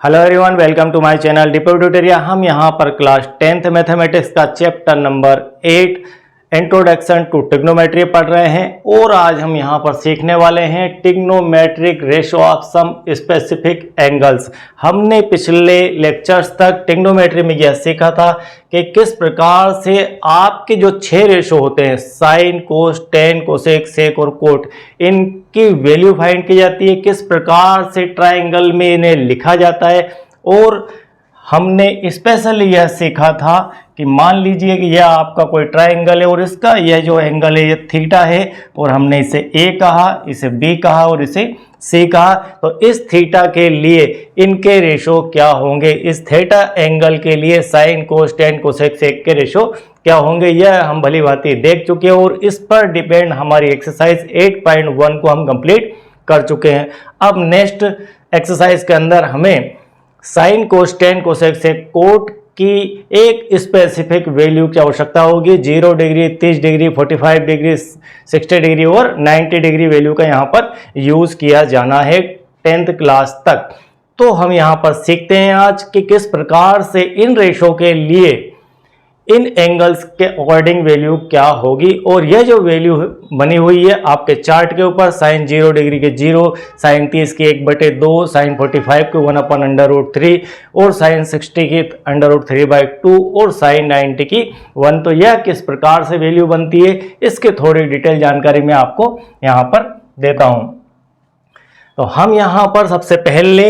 Hello everyone, welcome to my channel Deepak tutorial. हम यहाँ पर क्लास 10th मैथमेटिक्स का chapter number 8 introduction to trigonometry पढ़ रहे हैं और आज हम यहाँ पर सीखने वाले हैं trigonometric ratio of some specific angles. हमने पिछले लेक्चर्स तक ट्रिग्नोमेट्री में यह सीखा था कि किस प्रकार से आपके जो 6 रेशो होते हैं साइन, कोस, टेन, कोसेक, सेक और कोट, इनकी वैल्यू फाइंड की जाती है, किस प्रकार से ट्राइंगल में इन्हें लिखा जाता है। और हमने स्पेशली यह सीखा था कि मान लीजिए कि यह आपका कोई ट्राइंगल है और इसका यह जो एंगल है यह थीटा है और हमने इसे ए कहा, इसे बी कहा और इसे सी कहा। तो इस थीटा के लिए इनके रेशो क्या होंगे, इस थीटा एंगल के लिए साइन, कोस, टेन, कोसेक, सेक के रेशो क्या होंगे, यह हम भली भांति देख चुके हैं और इस पर डिपेंड हमारी एक्सरसाइज 8.1 को हम कंप्लीट कर चुके हैं। अब नेक्स्ट एक्सरसाइज के अंदर हमें sine, cos, tan, cosec, sec, coat की एक स्पेसिफिक वैल्यू की आवश्यकता होगी। 0 डिग्री, 30 डिग्री, 45 डिग्री, 60 डिग्री और 90 डिग्री वैल्यू का यहाँ पर यूज किया जाना है 10th क्लास तक। तो हम यहाँ पर सीखते हैं आज कि किस प्रकार से इन रेशो के लिए इन एंगल्स के अकॉर्डिंग वैल्यू क्या होगी। और यह जो वैल्यू बनी हुई है आपके चार्ट के ऊपर, साइन 0 डिग्री के 0, साइन 30 की 1/2, साइन 45 के 1/√3 और साइन 60 की √3/2 और साइन 90 की 1। तो यह किस प्रकार से वैल्यू बनती है इसके थोड़ी डिटेल जानकारी मैं आपको यहाँ पर देता हूँ। तो हम यहाँ पर सबसे पहले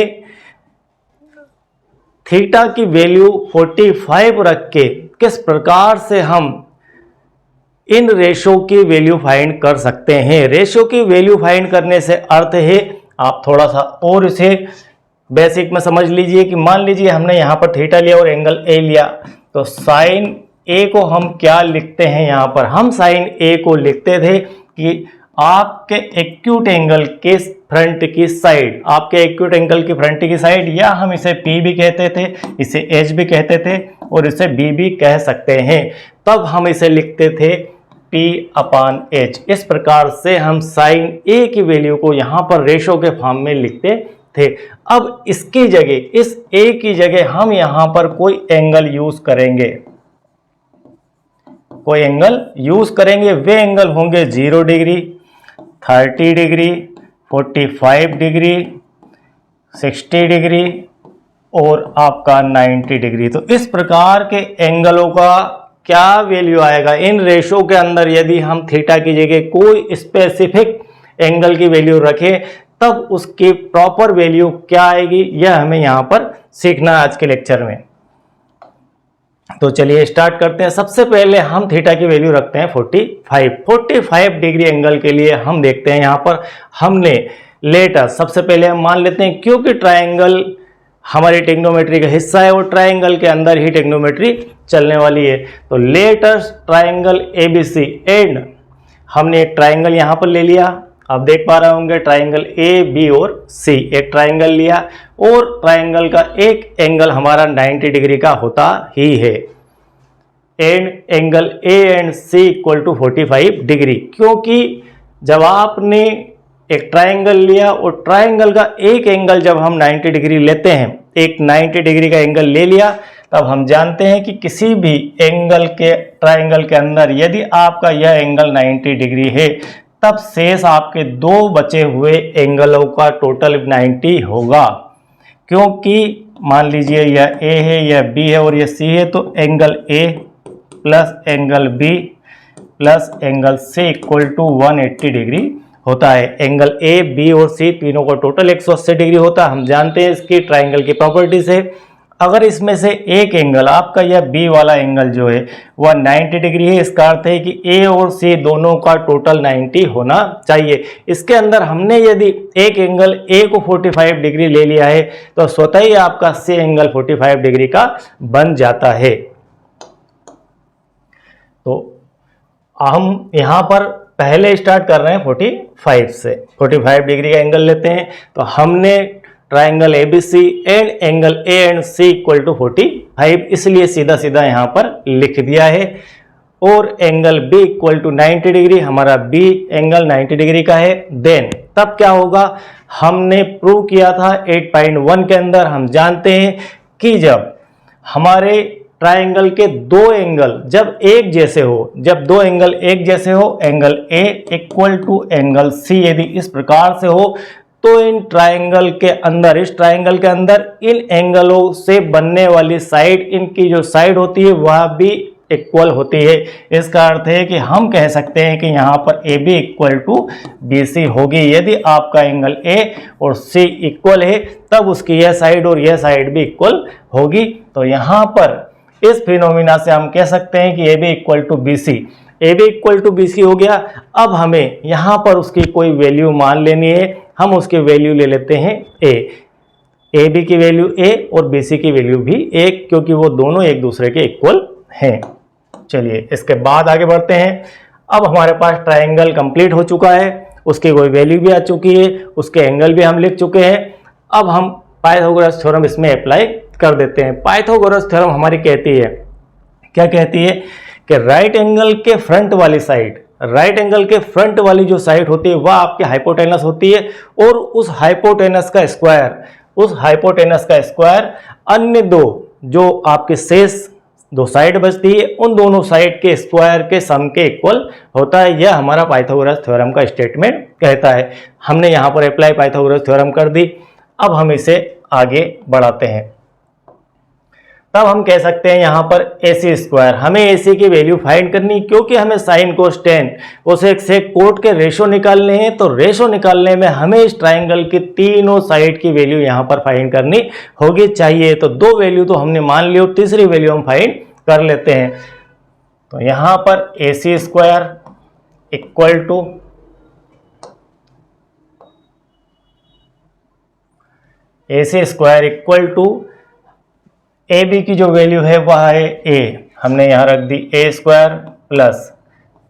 थीटा की वैल्यू 45 रख के किस प्रकार से हम इन रेशो की वैल्यू फाइंड कर सकते हैं। रेशो की वैल्यू फाइंड करने से अर्थ है, आप थोड़ा सा और इसे बेसिक में समझ लीजिए कि मान लीजिए हमने यहाँ पर थीटा लिया और एंगल ए लिया, तो साइन ए को हम क्या लिखते हैं, यहाँ पर हम साइन ए को लिखते थे कि आपके एक्यूट एंगल के फ्रंट की साइड, आपके एक्यूट एंगल की फ्रंट की साइड, या हम इसे P भी कहते थे, इसे H भी कहते थे और इसे B भी कह सकते हैं। तब हम इसे लिखते थे P/H। इस प्रकार से हम साइन A की वैल्यू को यहाँ पर रेशो के फॉर्म में लिखते थे। अब इसकी जगह, इस A की जगह हम यहाँ पर कोई एंगल यूज करेंगे, कोई एंगल यूज करेंगे। वे एंगल होंगे 0 डिग्री, 30 डिग्री, 45 डिग्री, 60 डिग्री और आपका 90 डिग्री। तो इस प्रकार के एंगलों का क्या वैल्यू आएगा इन रेशो के अंदर, यदि हम थीटा की जगह कोई स्पेसिफिक एंगल की वैल्यू रखें तब उसकी प्रॉपर वैल्यू क्या आएगी, यह हमें यहाँ पर सीखना है आज के लेक्चर में। तो चलिए स्टार्ट करते हैं। सबसे पहले हम थीटा की वैल्यू रखते हैं 45 डिग्री एंगल के लिए हम देखते हैं यहाँ पर हमने लेटर, सबसे पहले हम मान लेते हैं क्योंकि ट्राइंगल हमारी ट्रिग्नोमेट्री का हिस्सा है और ट्राइंगल के अंदर ही ट्रिग्नोमेट्री चलने वाली है। तो लेटर्स ट्राइंगल ABC एंड हमने एक ट्राइंगल यहाँ पर ले लिया, आप देख पा रहे होंगे ट्राइंगल A, B और C, एक ट्राइंगल लिया और ट्राइंगल का एक एंगल हमारा 90 डिग्री का होता ही है and angle A and C equal to 45 degree. क्योंकि जब आपने एक ट्राइंगल लिया और ट्राइंगल का एक एंगल जब हम 90 डिग्री लेते हैं, एक 90 डिग्री का एंगल ले लिया, तब हम जानते हैं कि किसी भी एंगल के ट्राइंगल के अंदर यदि आपका यह एंगल 90 डिग्री है तब शेष आपके दो बचे हुए एंगलों का टोटल 90 होगा। क्योंकि मान लीजिए यह A है, यह B है और यह C है, तो angle A plus angle B plus angle C equal to 180 degree होता है। एंगल A, B और C तीनों का टोटल 180 डिग्री होता है। हम जानते हैं इसकी ट्राइंगल की प्रॉपर्टी से, अगर इसमें से एक एंगल आपका यह B वाला एंगल जो है वह 90 डिग्री है, इसका अर्थ है कि A और C दोनों का टोटल 90 होना चाहिए। इसके अंदर हमने यदि एक एंगल A को 45 डिग्री ले लिया है तो स्वतः ही आपका C एंगल 45 डिग्री का बन जाता है। तो हम यहाँ पर पहले स्टार्ट कर रहे हैं 45 से, 45 डिग्री का एंगल लेते हैं। तो हमने triangle ABC and angle A and C equal to 45 इसलिए सीधा सीधा यहाँ पर लिख दिया है। और angle B equal to 90 degree, हमारा B एंगल 90 डिग्री का है। देन तब क्या होगा, हमने प्रूव किया था 8.1 के अंदर। हम जानते हैं कि जब हमारे ट्राइंगल के दो एंगल जब एक जैसे हो, जब दो एंगल एक जैसे हो, angle A equal to angle C यदि इस प्रकार से हो, तो इन ट्राइंगल के अंदर, इस ट्राइंगल के अंदर इन एंगलों से बनने वाली साइड, इनकी जो साइड होती है वह भी इक्वल होती है। इसका अर्थ है कि हम कह सकते हैं कि यहाँ पर A B equal to B C होगी। यदि आपका एंगल ए और सी इक्वल है तब उसकी यह साइड और यह साइड भी इक्वल होगी। तो यहाँ पर इस फिनोमिना से हम कह सकते हैं कि A B equal to B C, A B equal to B C हो गया। अब हमें यहाँ पर उसकी कोई वैल्यू मान लेनी है। हम उसकी वैल्यू ले लेते हैं ए बी की वैल्यू ए और बी सी की वैल्यू भी ए, क्योंकि वो दोनों एक दूसरे के इक्वल हैं। चलिए इसके बाद आगे बढ़ते हैं। अब हमारे पास ट्राइंगल कंप्लीट हो चुका है, उसकी कोई वैल्यू भी आ चुकी है, उसके एंगल भी हम लिख चुके हैं। अब हम पाइथागोरस थ्योरम इसमें अप्लाई कर देते हैं। पाइथागोरस थ्योरम हमारी कहती है, क्या कहती है कि राइट एंगल के फ्रंट वाली साइड, राइट एंगल के फ्रंट वाली जो साइड होती है वह आपकी हाइपोटेनस होती है, और उस हाइपोटेनस का स्क्वायर, उस हाइपोटेनस का स्क्वायर अन्य दो जो आपके शेष दो साइड बचती है उन दोनों साइड के स्क्वायर के सम के इक्वल होता है। यह हमारा पाइथागोरस थ्योरम का स्टेटमेंट कहता है। हमने यहाँ पर अप्लाई पाइथागोरस थ्योरम कर दी। अब हम इसे आगे बढ़ाते हैं। तब हम कह सकते हैं यहाँ पर AC स्क्वायर, हमें AC की वैल्यू फाइंड करनी, क्योंकि हमें sine cos tan cosec sec cot के रेशो निकालने हैं। तो रेशो निकालने में हमें इस ट्राइंगल की तीनों साइड की वैल्यू यहाँ पर फाइंड करनी होगी। चाहिए तो दो वैल्यू तो हमने मान ली, तीसरी वैल्यू हम फाइंड कर लेते हैं। तो यहाँ पर AC square equal to AC square equal to A B की जो वैल्यू है वह है ए, हमने यहाँ रख दी A square plus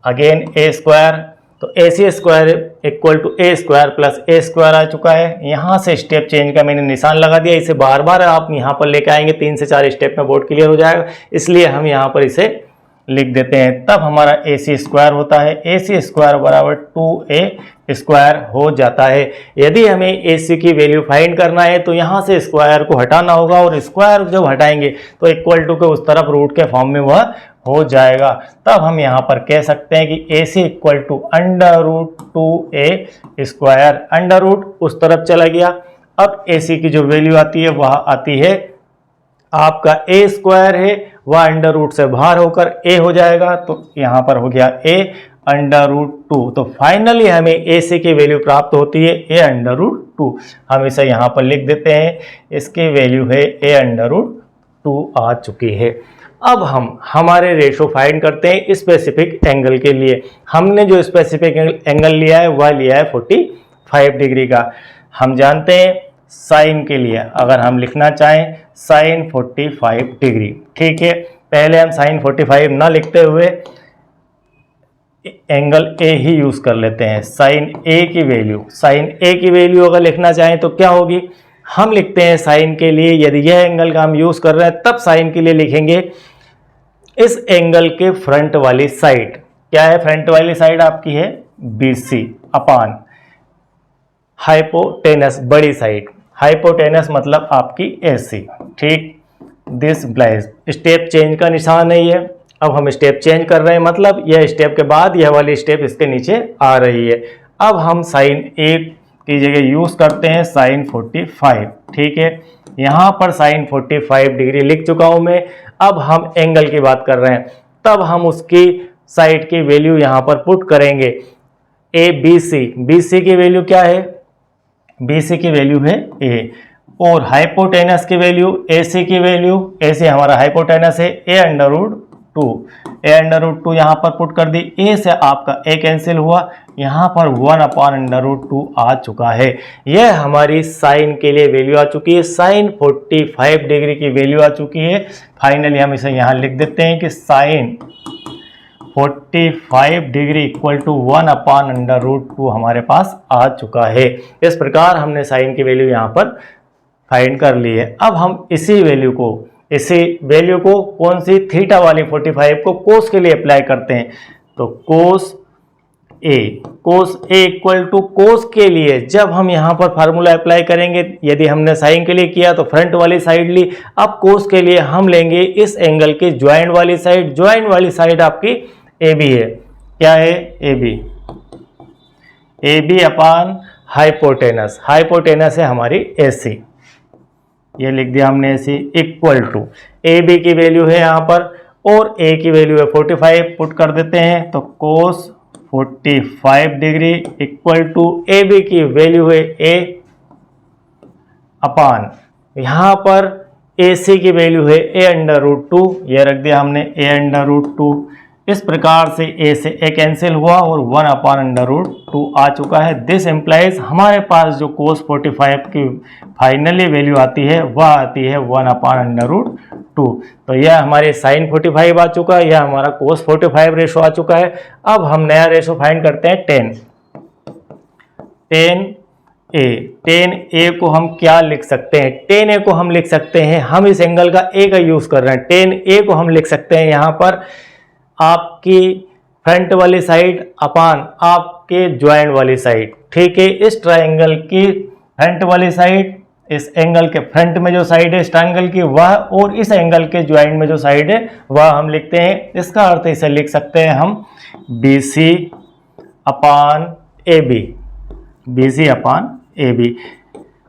again A square. तो A C square equal to A square plus A square आ चुका है। यहाँ से स्टेप चेंज का मैंने निशान लगा दिया। इसे बार बार आप यहाँ पर लेके आएंगे, 3 से 4 स्टेप में बोर्ड क्लियर हो जाएगा, इसलिए हम यहाँ पर इसे लिख देते हैं। तब हमारा ए सी स्क्वायर होता है, ए सी स्क्वायर बराबर 2a स्क्वायर हो जाता है। यदि हमें ए सी की वैल्यू फाइंड करना है तो यहाँ से स्क्वायर को हटाना होगा, और स्क्वायर जब हटाएंगे तो इक्वल टू के उस तरफ रूट के फॉर्म में वह हो जाएगा। तब हम यहाँ पर कह सकते हैं कि A C equal to under root 2a square, under root उस तरफ चला गया। अब ए सी की जो वैल्यू आती है वह आती है आपका ए स्क्वायर है, वह अंडर रूट से बाहर होकर ए हो जाएगा। तो यहाँ पर हो गया ए अंडर रूट 2। तो फाइनली हमें ए सी की वैल्यू प्राप्त होती है ए अंडर रूट 2। हम इसे यहाँ पर लिख देते हैं, इसकी वैल्यू है ए अंडर रूट 2 आ चुकी है। अब हम हमारे रेशो फाइंड करते हैं स्पेसिफिक एंगल के लिए। हमने जो स्पेसिफिक एंगल लिया है वह लिया है 45 डिग्री का। हम जानते हैं साइन के लिए अगर हम लिखना चाहें साइन 45 डिग्री, ठीक है। पहले हम साइन 45 ना लिखते हुए एंगल ए ही यूज कर लेते हैं। साइन ए की वैल्यू, साइन ए की वैल्यू अगर लिखना चाहें तो क्या होगी, हम लिखते हैं साइन के लिए, यदि यह एंगल का हम यूज कर रहे हैं तब साइन के लिए लिखेंगे इस एंगल के फ्रंट वाली साइड। क्या है फ्रंट वाली साइड आपकी है BC अपान हाइपोटेनस बड़ी साइड, हाइपोटेनस मतलब आपकी AC, ठीक। दिस इम्प्लाइज स्टेप चेंज का निशान है ये। अब हम स्टेप चेंज कर रहे हैं, मतलब यह स्टेप के बाद यह वाली स्टेप इसके नीचे आ रही है। अब हम साइन ए की जगह यूज करते हैं साइन 45, ठीक है। यहाँ पर साइन 45 डिग्री लिख चुका हूँ मैं। अब हम एंगल की बात कर रहे हैं, तब हम उसकी साइड की वैल्यू यहाँ पर पुट करेंगे ABC। BC की वैल्यू क्या है, BC की वैल्यू है A, और हाइपोटेनस की वैल्यू AC की वैल्यू, AC हमारा हाइपोटेनस है A under root 2, A under root 2 यहाँ पर पुट कर दी। A से आपका A कैंसिल हुआ, यहाँ पर 1 अपान अंडर रूट 2 आ चुका है। यह हमारी साइन के लिए वैल्यू आ चुकी है, साइन 45 डिग्री की वैल्यू आ चुकी है। फाइनली हम इसे यहाँ लिख देते हैं कि sine 45 degree equal to 1 upon under root 2 हमारे पास आ चुका है। इस प्रकार हमने साइन की वैल्यू यहाँ पर फाइंड कर ली है। अब हम इसी वैल्यू को कौन सी थीटा वाली 45 को कोस के लिए अप्लाई करते हैं। तो कोस ए, कोस ए इक्वल टू कोस के लिए जब हम यहाँ पर फार्मूला अप्लाई करेंगे, यदि हमने साइन के लिए किया तो फ्रंट वाली साइड ली, अब कोस के लिए हम लेंगे इस एंगल की ज्वाइंट वाली साइड। ज्वाइंट वाली साइड आपकी ए बी है। क्या है? A B. A B upon hypotenuse, hypotenuse है हमारी ए सी, ये लिख दिया हमने A C, equal to A B की वैल्यू है यहाँ पर और ए की वैल्यू है 45, पुट कर देते हैं तो cos 45 degree equal to A B की वैल्यू है ए अपान यहाँ पर ए सी की वैल्यू है ए अंडर रूट 2, ये रख दिया हमने ए अंडर रूट 2। इस प्रकार से ए से ए कैंसिल हुआ और 1 अपान अंडर रूट 2 आ चुका है। दिस एम्प्लाइज हमारे पास जो कोस 45 की फाइनली वैल्यू आती है वह आती है 1 अपान अंडर रूट 2। तो यह हमारे साइन 45 आ चुका है, यह हमारा कोस 45 रेशो आ चुका है। अब हम नया रेशो फाइंड करते हैं 10 ए को हम क्या लिख सकते हैं? 10 ए को हम लिख सकते हैं, हम इस एंगल का ए का यूज कर रहे हैं, 10 ए को हम लिख सकते हैं यहाँ पर आपकी फ्रंट वाली साइड अपान आपके ज्वाइंट वाली साइड। ठीक है, इस ट्रायंगल की फ्रंट वाली साइड, इस एंगल के फ्रंट में जो साइड है इस ट्रायंगल की वह, और इस एंगल के ज्वाइंट में जो साइड है वह हम लिखते हैं। इसका अर्थ इसे लिख सकते हैं हम B C upon A B, B C upon A B,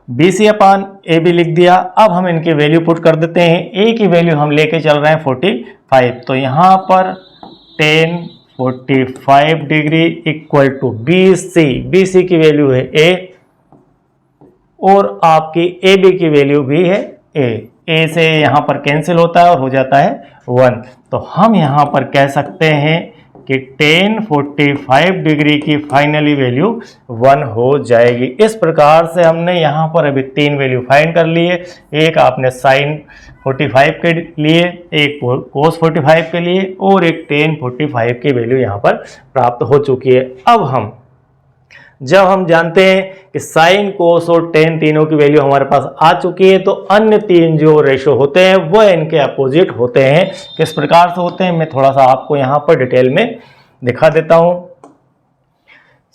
B C upon A B लिख दिया। अब हम इनकी वैल्यू पुट कर देते हैं। ए की वैल्यू हम लेके चल रहे हैं 45, तो यहाँ पर 10 45 degree equal to B C की वैल्यू है ए और आपकी ए बी की वैल्यू भी है ए से यहाँ पर कैंसिल होता है और हो जाता है 1। तो हम यहाँ पर कह सकते हैं कि 10 45 डिग्री की फाइनली वैल्यू 1 हो जाएगी। इस प्रकार से हमने यहाँ पर अभी 3 वैल्यू फाइंड कर लिए, एक आपने साइन 45 के लिए, एक कोस 45 के लिए और एक 10 45 की वैल्यू यहाँ पर प्राप्त हो चुकी है। अब जब हम जानते हैं कि साइन कोस और टेन तीनों की वैल्यू हमारे पास आ चुकी है, तो अन्य 3 जो रेशो होते हैं वह इनके अपोजिट होते हैं। किस प्रकार से होते हैं मैं थोड़ा सा आपको यहाँ पर डिटेल में दिखा देता हूँ।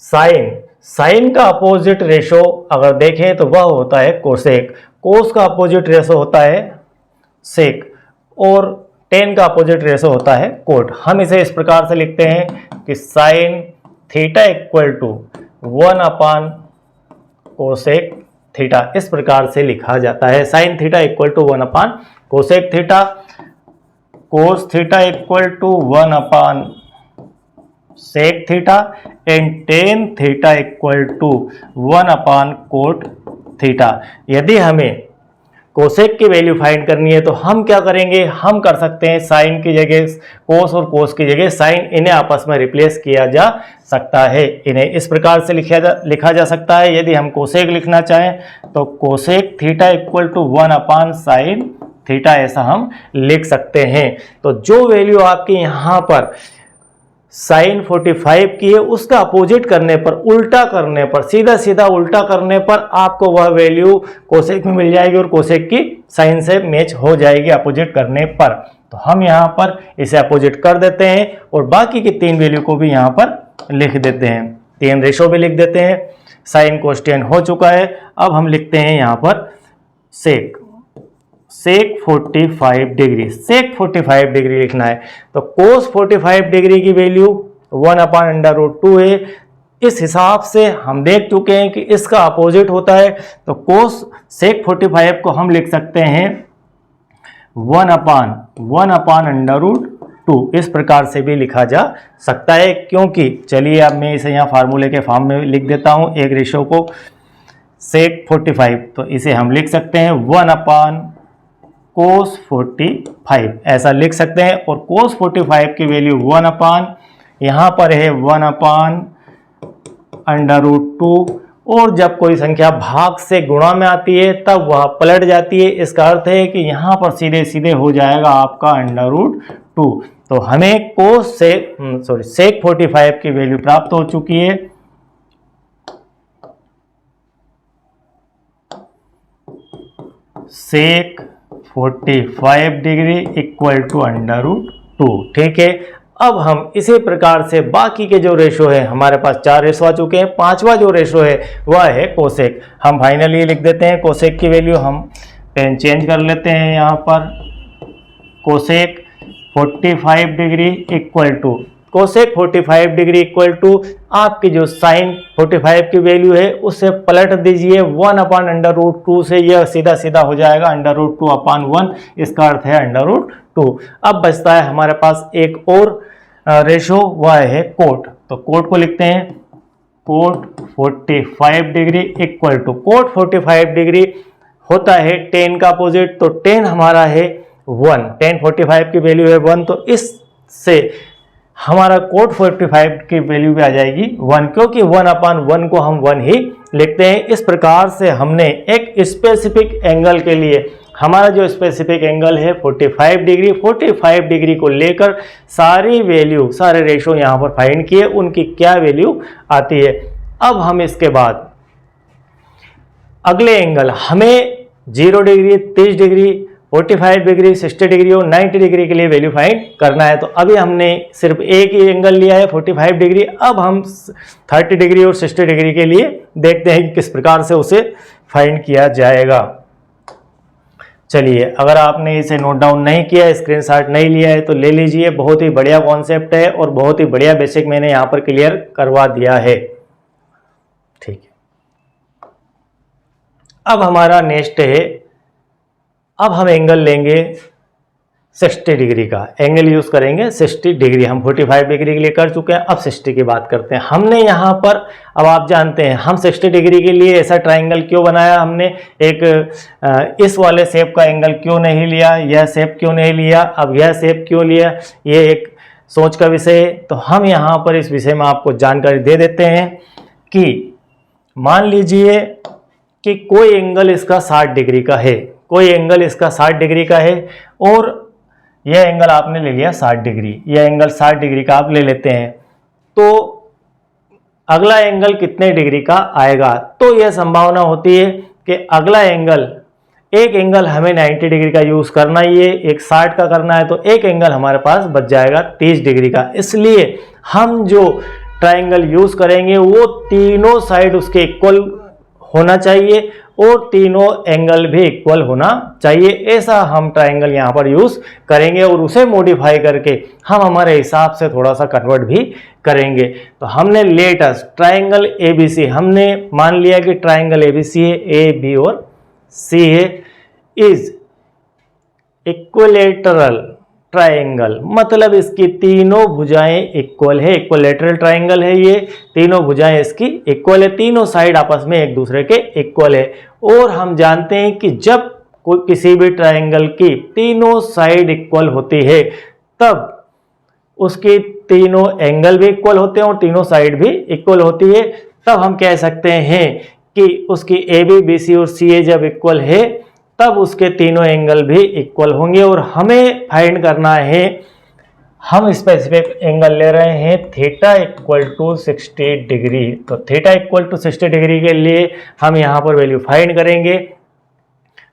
साइन का अपोजिट रेशो अगर देखें तो वह होता है कोसेक, कोस का अपोजिट रेशो होता है सेक और टेन का अपोजिट रेशो होता है कोट। हम इसे इस प्रकार से लिखते हैं कि sine theta equal to 1 upon cosec theta, इस प्रकार से लिखा जाता है। Sine theta equal to 1 upon cosec theta, cos theta equal to 1 upon sec theta and tan theta equal to 1 upon cot theta. यदि हमें कोसेक की वैल्यू फाइंड करनी है तो हम क्या करेंगे, हम कर सकते हैं साइन की जगह कोस और कोस की जगह साइन, इन्हें आपस में रिप्लेस किया जा सकता है। इन्हें इस प्रकार से लिखा जा सकता है। यदि हम कोसेक लिखना चाहें तो cosec theta equal to 1 upon sine theta, ऐसा हम लिख सकते हैं। तो जो वैल्यू आपकी यहाँ पर साइन 45 की है उसका अपोजिट करने पर, उल्टा करने पर, सीधा सीधा उल्टा करने पर आपको वह वैल्यू कोसेक में मिल जाएगी और कोसेक की साइन से मैच हो जाएगी अपोजिट करने पर। तो हम यहाँ पर इसे अपोजिट कर देते हैं और बाकी की 3 वैल्यू को भी यहाँ पर लिख देते हैं, 3 रेशो भी लिख देते हैं। साइन कोस हो चुका है। अब हम लिखते हैं यहाँ पर सेक 45 डिग्री, सेक 45 डिग्री लिखना है। तो कोस 45 डिग्री की वैल्यू 1 अपान अंडर रूट 2 है। इस हिसाब से हम देख चुके हैं कि इसका अपोजिट होता है। तो कोस सेक 45 को हम लिख सकते हैं 1 अपान अंडर रूट 2, इस प्रकार से भी लिखा जा सकता है। क्योंकि चलिए अब मैं इसे यहाँ फार्मूले के फॉर्म में लिख देता हूँ एक रेशो को, सेक 45, तो इसे हम लिख सकते हैं 1 अपान कोस 45, ऐसा लिख सकते हैं। और कोस 45 की वैल्यू 1 अपान, यहाँ पर है 1 अपान अंडर रूट 2, और जब कोई संख्या भाग से गुणा में आती है तब वह पलट जाती है। इसका अर्थ है कि यहाँ पर सीधे सीधे हो जाएगा आपका अंडर रूट 2। तो हमें कोस से सेक 45 की वैल्यू प्राप्त हो चुकी है। Sec 45 degree equal to under root 2। ठीक है, अब हम इसी प्रकार से बाकी के जो रेशो है, हमारे पास 4 रेशो आ चुके हैं, 5वां जो रेशो है वह है कोसेक। हम फाइनली लिख देते हैं कोसेक की वैल्यू, हम पेन चेंज कर लेते हैं यहाँ पर। Cosec 45 degree equal to, cosec 45 degree equal to आपकी जो साइन 45 की वैल्यू है उससे पलट दीजिए 1/√2 से, यह सीधा सीधा हो जाएगा √2/1, इसका अर्थ है √2। अब बचता है हमारे पास एक और रेशो, वह है कोट। तो कोट को लिखते हैं, cot 45 degree equal to, cot 45 degree होता है tan का अपोजिट, तो tan हमारा है 1, tan 45 की वैल्यू है 1, तो इससे हमारा कोट 45 की वैल्यू भी आ जाएगी 1, क्योंकि 1/1 को हम 1 ही लिखते हैं। इस प्रकार से हमने एक स्पेसिफिक एंगल के लिए, हमारा जो स्पेसिफिक एंगल है 45 डिग्री, 45 डिग्री को लेकर सारी वैल्यू, सारे रेशो यहाँ पर फाइंड किए, उनकी क्या वैल्यू आती है। अब हम इसके बाद अगले एंगल, हमें 0 डिग्री, 30 डिग्री, 45 डिग्री, 60 डिग्री और 90 डिग्री के लिए वैल्यू फाइंड करना है। तो अभी हमने सिर्फ एक ही एंगल लिया है 45 डिग्री, अब हम 30 डिग्री और 60 डिग्री के लिए देखते हैं कि किस प्रकार से उसे फाइंड किया जाएगा। चलिए, अगर आपने इसे नोट डाउन नहीं किया, स्क्रीनशॉट नहीं लिया है तो ले लीजिए, बहुत ही बढ़िया कॉन्सेप्ट है और बहुत ही बढ़िया बेसिक मैंने यहाँ पर क्लियर करवा दिया है। ठीक है, अब हमारा नेक्स्ट है, अब हम एंगल लेंगे 60 डिग्री का, एंगल यूज करेंगे 60 डिग्री। हम 45 डिग्री के लिए कर चुके हैं, अब 60 की बात करते हैं। हमने यहाँ पर, अब आप जानते हैं हम 60 डिग्री के लिए ऐसा ट्राइंगल क्यों बनाया, हमने एक इस वाले शेप का एंगल क्यों नहीं लिया, यह शेप क्यों नहीं लिया, अब यह शेप क्यों लिया, ये एक सोच का विषय है। तो हम यहाँ पर इस विषय में आपको जानकारी दे देते हैं कि मान लीजिए कि कोई एंगल इसका 60 डिग्री का है, कोई एंगल इसका 60 डिग्री का है और यह एंगल आपने ले लिया 60 डिग्री, यह एंगल 60 डिग्री का आप ले लेते हैं, तो अगला एंगल कितने डिग्री का आएगा। तो यह संभावना होती है कि अगला एंगल, एक एंगल हमें 90 डिग्री का यूज करना ही है, एक 60 का करना है, तो एक एंगल हमारे पास बच जाएगा 30 डिग्री का। इसलिए हम जो ट्राइंगल यूज करेंगे वो तीनों साइड उसके इक्वल होना चाहिए और तीनों एंगल भी इक्वल होना चाहिए, ऐसा हम ट्राइंगल यहाँ पर यूज करेंगे और उसे मॉडिफाई करके हम हमारे हिसाब से थोड़ा सा कन्वर्ट भी करेंगे। तो हमने लेटेस्ट ट्राइंगल एबीसी, हमने मान लिया कि ट्राइंगल एबीसी है, ए बी और सी है, इज इक्विलेटरल ट्राइंगल, मतलब इसकी तीनों भुजाएं इक्वल है, इक्विलेटरल ट्राइंगल है, ये तीनों भुजाएं इसकी इक्वल है, तीनों साइड आपस में एक दूसरे के इक्वल है। और हम जानते हैं कि जब कोई किसी भी ट्राइंगल की तीनों साइड इक्वल होती है तब उसके तीनों एंगल भी इक्वल होते हैं और तीनों साइड भी इक्वल होती है। तब हम कह सकते हैं कि उसकी ए बी बी सी और सी ए जब इक्वल है तब उसके तीनों एंगल भी इक्वल होंगे। और हमें फाइंड करना है, हम स्पेसिफिक एंगल ले रहे हैं थीटा इक्वल टू 60 डिग्री। तो थीटा इक्वल टू 60 डिग्री के लिए हम यहाँ पर वैल्यू फाइंड करेंगे।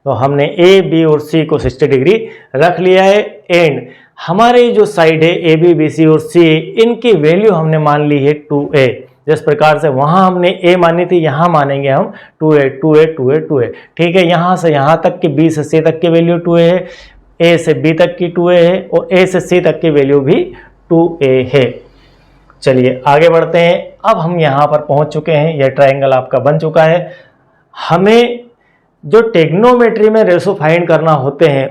तो हमने ए बी और सी को 60 डिग्री रख लिया है एंड हमारे जो साइड है ए बी बी सी और सी, इनकी वैल्यू हमने मान ली है 2a। जिस प्रकार से वहां हमने a मानी थी, यहां मानेंगे हम 2a 2a 2a 2a। ठीक है, यहां से यहां तक की b से c तक की वैल्यू 2a है, a से b तक की 2a है और a से c तक की वैल्यू भी 2a है। चलिए आगे बढ़ते हैं। अब हम यहां पर पहुंच चुके हैं, यह ट्राइंगल आपका बन चुका है। हमें जो ट्रिग्नोमेट्री में रेशो फाइंड करना होते हैं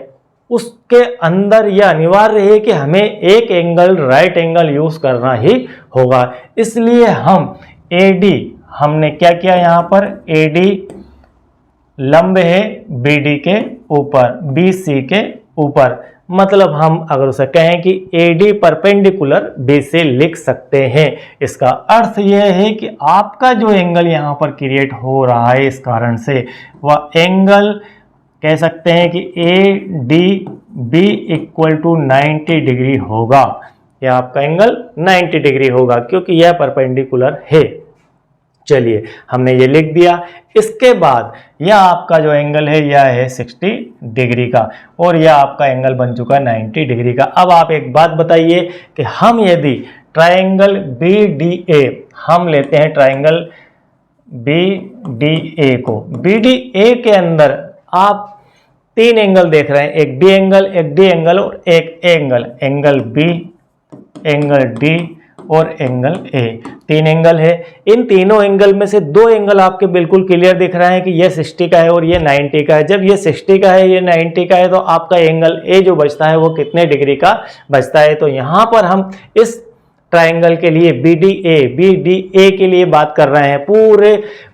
उसके अंदर यह अनिवार्य है कि हमें एक एंगल राइट एंगल यूज करना ही होगा। इसलिए हम AD, हमने क्या किया यहाँ पर, AD लंब है BD के ऊपर, BC के ऊपर, मतलब हम अगर उसे कहें कि AD परपेंडिकुलर B से लिख सकते हैं। इसका अर्थ यह है कि आपका जो एंगल यहाँ पर क्रिएट हो रहा है इस कारण से वह एंगल कह सकते हैं कि ADB इक्वल टू 90 डिग्री होगा। यह आपका एंगल 90 डिग्री होगा क्योंकि यह परपेंडिकुलर है। चलिए हमने ये लिख दिया। इसके बाद यह आपका जो एंगल है यह है 60 डिग्री का, और यह आपका एंगल बन चुका है 90 डिग्री का। अब आप एक बात बताइए कि हम यदि ट्रायंगल BDA, हम लेते हैं ट्रायंगल BDA को, BDA के अंदर आप 3 एंगल देख रहे हैं, एक B एंगल, एक D एंगल और एक A angle, angle B, angle D और एंगल A, 3 एंगल है। इन तीनों एंगल में से 2 एंगल आपके बिल्कुल क्लियर दिख रहा है कि ये 60 का है और ये 90 का है। जब ये 60 का है, ये 90 का है, तो आपका एंगल A जो बचता है वो कितने डिग्री का बचता है। तो यहाँ पर हम इस ट्रायंगल के लिए BDA के लिए बात कर रहे हैं, पूरे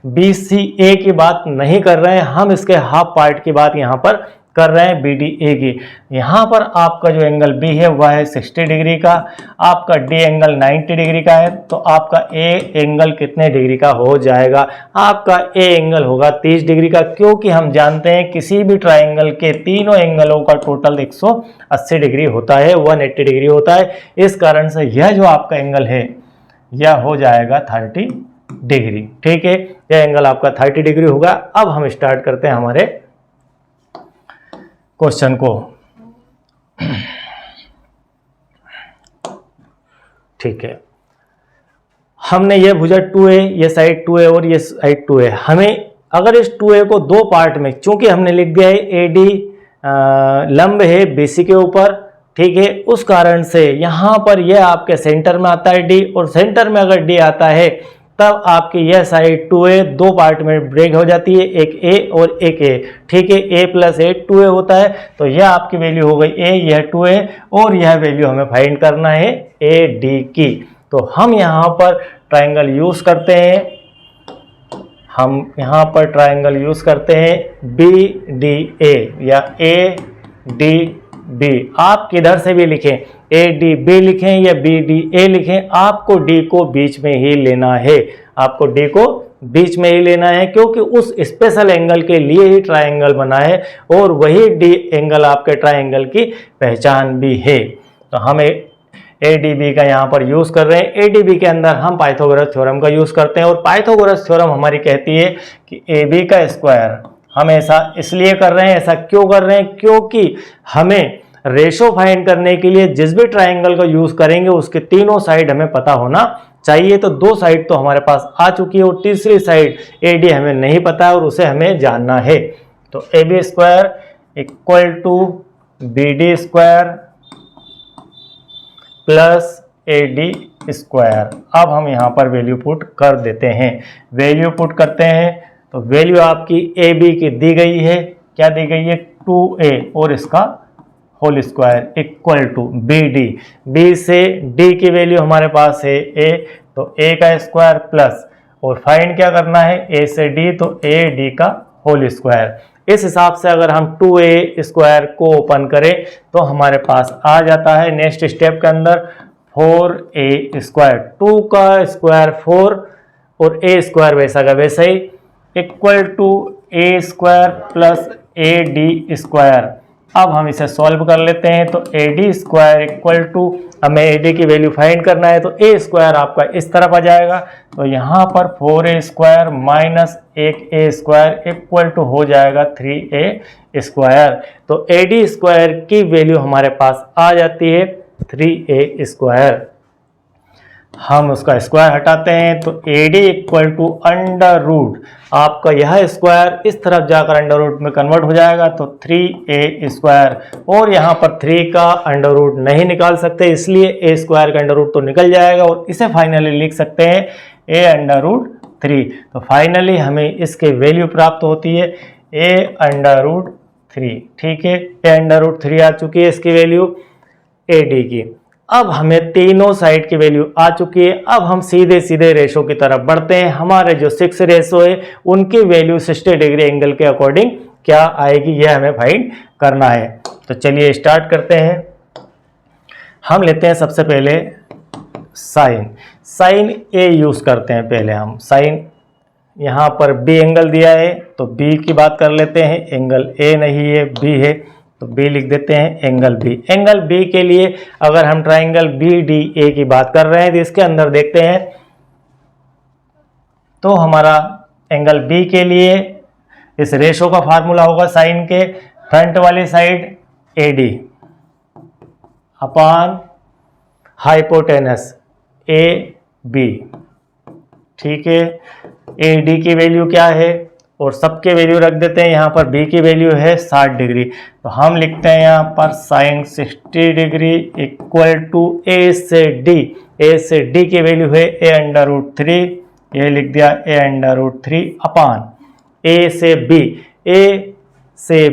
BCA की बात नहीं कर रहे हैं, हम इसके हाफ पार्ट की बात यहाँ पर कर रहे हैं BDA की। यहाँ पर आपका जो एंगल B है वह है 60 डिग्री का, आपका D एंगल 90 डिग्री का है, तो आपका A एंगल कितने डिग्री का हो जाएगा? आपका A एंगल होगा 30 डिग्री का, क्योंकि हम जानते हैं किसी भी ट्राइंगल के तीनों एंगलों का टोटल 180 डिग्री होता है, 180 डिग्री होता है। इस कारण से यह जो आपका एंगल है यह हो जाएगा 30 डिग्री। ठीक है, यह एंगल आपका 30 डिग्री होगा। अब हम स्टार्ट करते हैं हमारे क्वेश्चन को। ठीक है, हमने ये भुजा 2a, ये साइड 2a और ये साइड 2a, हमें अगर इस 2a को 2 पार्ट में, चूंकि हमने लिख दिया है AD लंब है BC के ऊपर, ठीक है, उस कारण से यहां पर यह आपके सेंटर में आता है D, और सेंटर में अगर D आता है तब आपकी यह साइड 2a 2 पार्ट में ब्रेक हो जाती है, एक A और एक A। ठीक है, A प्लस A 2a होता है, तो यह आपकी वैल्यू हो गई A, यह 2a, और यह वैल्यू हमें फाइंड करना है AD की। तो हम यहाँ पर ट्रायंगल यूज करते हैं, हम यहाँ पर ट्रायंगल यूज करते हैं BDA या ADB। आप किधर से भी लिखें, ADB लिखें या BDA लिखें, आपको D को बीच में ही लेना है, आपको D को बीच में ही लेना है, क्योंकि उस स्पेशल एंगल के लिए ही ट्रायंगल बना है और वही D एंगल आपके ट्रायंगल की पहचान भी है। तो हम ADB का यहाँ पर यूज कर रहे हैं। ADB के अंदर हम पाइथागोरस थ्योरम का यूज करते हैं, और पाइथागोरस थ्योरम हमारी कहती है कि AB का स्क्वायर, हम ऐसा इसलिए कर रहे हैं, ऐसा क्यों कर रहे हैं, क्योंकि हमें रेशो फाइंड करने के लिए जिस भी ट्रायंगल का यूज करेंगे उसके तीनों साइड हमें पता होना चाहिए। तो 2 साइड तो हमारे पास आ चुकी है, और तीसरी साइड AD हमें नहीं पता है और उसे हमें जानना है। तो AB square equal to BD square plus AD square. अब हम यहाँ पर वैल्यू पुट कर देते हैं, वैल्यू पुट करते हैं तो वैल्यू आपकी AB की दी गई है, क्या दी गई है 2A और इसका whole square equal to BD, B से D की वैल्यू हमारे पास है A, तो A का स्क्वायर प्लस, और फाइंड क्या करना है A से D, तो AD का होल स्क्वायर। इस हिसाब से अगर हम 2A स्क्वायर को ओपन करें तो हमारे पास आ जाता है नेक्स्ट स्टेप के अंदर 4A स्क्वायर, 2 का स्क्वायर 4 और A स्क्वायर वैसा का वैसा ही equal to A square plus AD square. अब हम इसे सॉल्व कर लेते हैं, तो AD स्क्वायर इक्वल टू, हमें AD की वैल्यू फाइंड करना है, तो A स्क्वायर आपका इस तरफ आ जाएगा, तो यहाँ पर 4A square minus 1A square equal to हो जाएगा 3A स्क्वायर। तो AD स्क्वायर की वैल्यू हमारे पास आ जाती है 3A स्क्वायर। हम उसका स्क्वायर हटाते हैं तो AD equal to under root, आपका यह स्क्वायर इस तरफ जाकर अंडर रूट में कन्वर्ट हो जाएगा, तो 3A स्क्वायर, और यहाँ पर 3 का अंडर रूट नहीं निकाल सकते, इसलिए A स्क्वायर का अंडर रूट तो निकल जाएगा, और इसे फाइनली लिख सकते हैं A अंडर रूट 3। तो फाइनली हमें इसके वैल्यू प्राप्त होती है A अंडर रूट 3। ठीक है, A अंडर रूट 3 आ चुकी है इसकी वैल्यू AD की। अब हमें तीनों साइड की वैल्यू आ चुकी है, अब हम सीधे सीधे रेशो की तरफ बढ़ते हैं। हमारे जो 6 रेशो है उनकी वैल्यू 60 डिग्री एंगल के अकॉर्डिंग क्या आएगी, यह हमें फाइंड करना है। तो चलिए स्टार्ट करते हैं। हम लेते हैं सबसे पहले साइन A यूज करते हैं। पहले हम साइन, यहाँ पर B एंगल दिया है तो B की बात कर लेते हैं, एंगल A नहीं है B है, तो B लिख देते हैं एंगल B। एंगल B के लिए अगर हम ट्राइंगल BDA की बात कर रहे हैं तो इसके अंदर देखते हैं, तो हमारा एंगल B के लिए इस रेशो का फार्मूला होगा साइन के फ्रंट वाली side AD upon hypotenuse AB। ठीक है, AD की वैल्यू क्या है और सबके वैल्यू रख देते हैं। यहाँ पर B की वैल्यू है 60 डिग्री, तो हम लिखते हैं यहाँ पर sine 60 degree equal to A से D की वैल्यू है A√3, ये लिख दिया A√3 अपान A से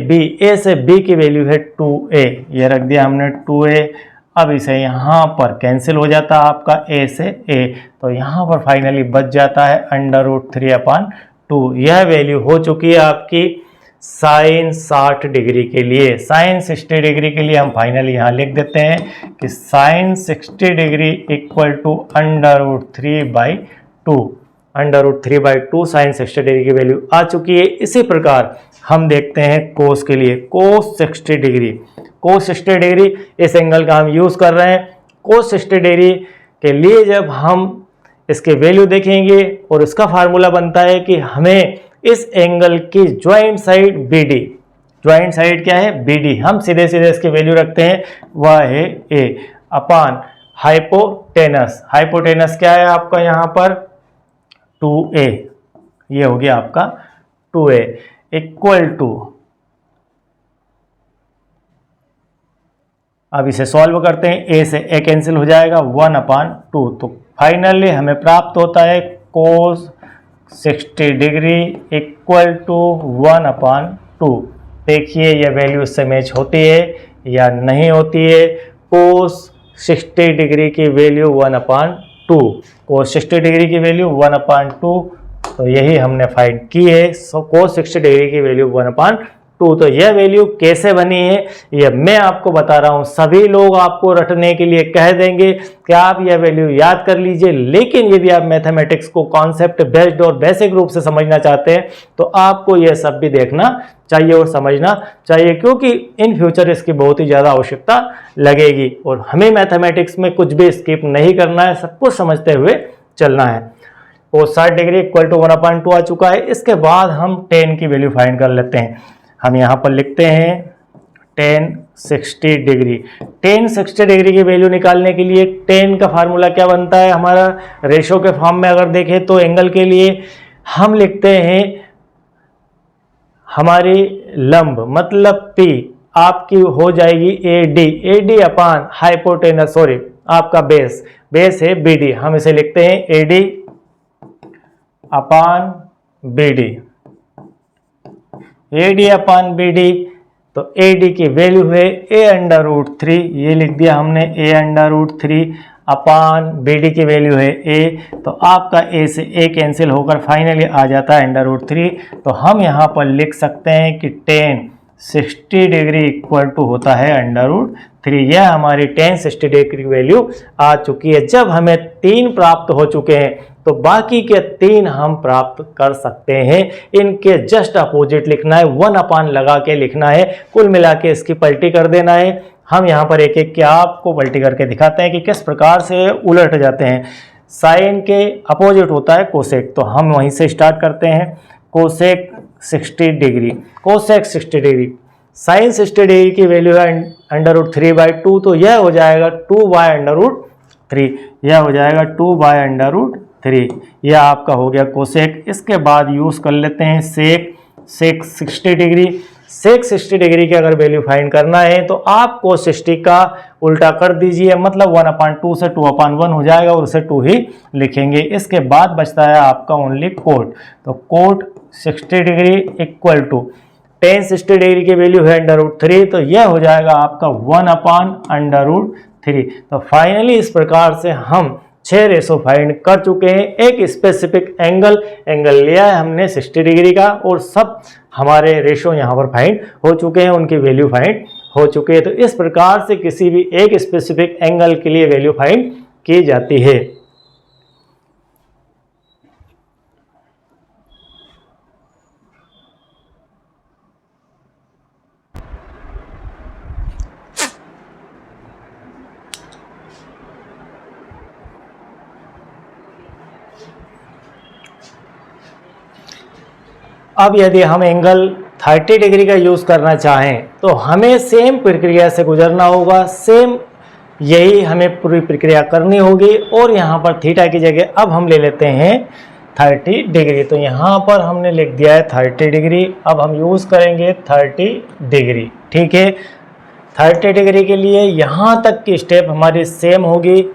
B की वैल्यू है 2A, ये रख दिया हमने 2A। अब इसे यहाँ पर कैंसिल हो जाता है आपका A से A, तो यहाँ पर फाइनली बच जाता है √3 अपान 2। यह वैल्यू हो चुकी है आपकी साइन 60 डिग्री के लिए। साइन 60 डिग्री के लिए हम फाइनली यहाँ लिख देते हैं कि sine 60 degree equal to √3/2। √3/2 sine 60 degree की वैल्यू आ चुकी है। इसी प्रकार हम देखते हैं कोस के लिए। कोस 60 डिग्री, इस एंगल का हम यूज कर रहे हैं। कोस 60 डिग्री के लिए जब हम इसके वैल्यू देखेंगे और इसका फार्मूला बनता है कि हमें इस एंगल की joint side BD, joint side क्या है BD, हम सीधे सीधे इसकी वैल्यू रखते हैं, वह है A अपान हाइपोटेनस क्या है आपका यहाँ पर 2A, ये हो गया आपका 2A इक्वल टू, अब इसे सॉल्व करते हैं। A से A कैंसिल हो जाएगा 1/2, तो फाइनली हमें प्राप्त होता है कोस 60 डिग्री इक्वल टू 1/2। देखिए यह वैल्यू इससे मैच होती है या नहीं होती है। कोस 60 डिग्री की वैल्यू 1/2, कोस 60 डिग्री की वैल्यू 1/2, तो यही हमने फाइंड की है। सो कोस 60 डिग्री की वैल्यू 1/2। तो यह वैल्यू कैसे बनी है यह मैं आपको बता रहा हूं। सभी लोग आपको रटने के लिए कह देंगे कि आप यह वैल्यू याद कर लीजिए, लेकिन यदि आप मैथमेटिक्स को कॉन्सेप्ट बेस्ड और बेसिक रूप से समझना चाहते हैं तो आपको यह सब भी देखना चाहिए और समझना चाहिए, क्योंकि इन फ्यूचर इसकी बहुत ही ज़्यादा आवश्यकता लगेगी और हमें मैथमेटिक्स में कुछ भी स्किप नहीं करना है, सब कुछ समझते हुए चलना है। और 60 डिग्री इक्वल टू 1/2 आ चुका है। इसके बाद हम tan की वैल्यू फाइंड कर लेते हैं। हम यहाँ पर लिखते हैं tan 60 डिग्री। tan 60 डिग्री की वैल्यू निकालने के लिए tan का फार्मूला क्या बनता है हमारा, रेशो के फॉर्म में अगर देखें तो एंगल के लिए हम लिखते हैं हमारी लंब मतलब P आपकी हो जाएगी AD अपान हाइपोटेनस, सॉरी आपका बेस है BD, हम इसे लिखते हैं AD अपान BD, तो AD की वैल्यू है A√3, ये लिख दिया हमने A√3 अपान BD की वैल्यू है A, तो आपका A से A कैंसिल होकर फाइनली आ जाता है √3। तो हम यहाँ पर लिख सकते हैं कि tan 60 डिग्री इक्वल टू होता है √3। यह हमारी tan 60 डिग्री की वैल्यू आ चुकी है। जब हमें 3 प्राप्त हो चुके हैं तो बाकी के 3 हम प्राप्त कर सकते हैं। इनके जस्ट अपोजिट लिखना है, 1 लगा के लिखना है, कुल मिला के इसकी पलटी कर देना है। हम यहाँ पर एक एक के आपको पलटी करके दिखाते हैं कि किस प्रकार से उलट जाते हैं। साइन के अपोजिट होता है कोसेक, तो हम वहीं से स्टार्ट करते हैं। कोसेक 60 डिग्री, साइन 60 डिग्री की वैल्यू है √3/2, तो यह हो जाएगा 2/√3, यह हो जाएगा 2/√3। यह आपका हो गया कोसेक। इसके बाद यूज कर लेते हैं सेक 60 डिग्री। सेक 60 डिग्री की अगर वैल्यू फाइंड करना है तो आप cos 60 का उल्टा कर दीजिए, मतलब 1/2 से 2/1 हो जाएगा और उसे 2 ही लिखेंगे। इसके बाद बचता है आपका ओनली कोट, तो cot 60 degree equal to tan 60 degree की वैल्यू है √3, तो यह हो जाएगा आपका 1/√3। तो फाइनली इस प्रकार से हम 6 रेशो फाइंड कर चुके हैं। एक स्पेसिफिक एंगल लिया है हमने 60 डिग्री का, और सब हमारे रेशो यहाँ पर फाइंड हो चुके हैं, उनकी वैल्यू फाइंड हो चुके हैं। तो इस प्रकार से किसी भी एक स्पेसिफिक एंगल के लिए वैल्यू फाइंड की जाती है। अब यदि हम एंगल 30 डिग्री का यूज़ करना चाहें तो हमें सेम प्रक्रिया से गुजरना होगा, सेम यही हमें पूरी प्रक्रिया करनी होगी। और यहाँ पर थीटा की जगह अब हम ले लेते हैं 30 डिग्री। तो यहाँ पर हमने लिख दिया है 30 डिग्री। अब हम यूज़ करेंगे 30 डिग्री, ठीक है। 30 डिग्री के लिए यहाँ तक की स्टेप हमारी सेम होगी।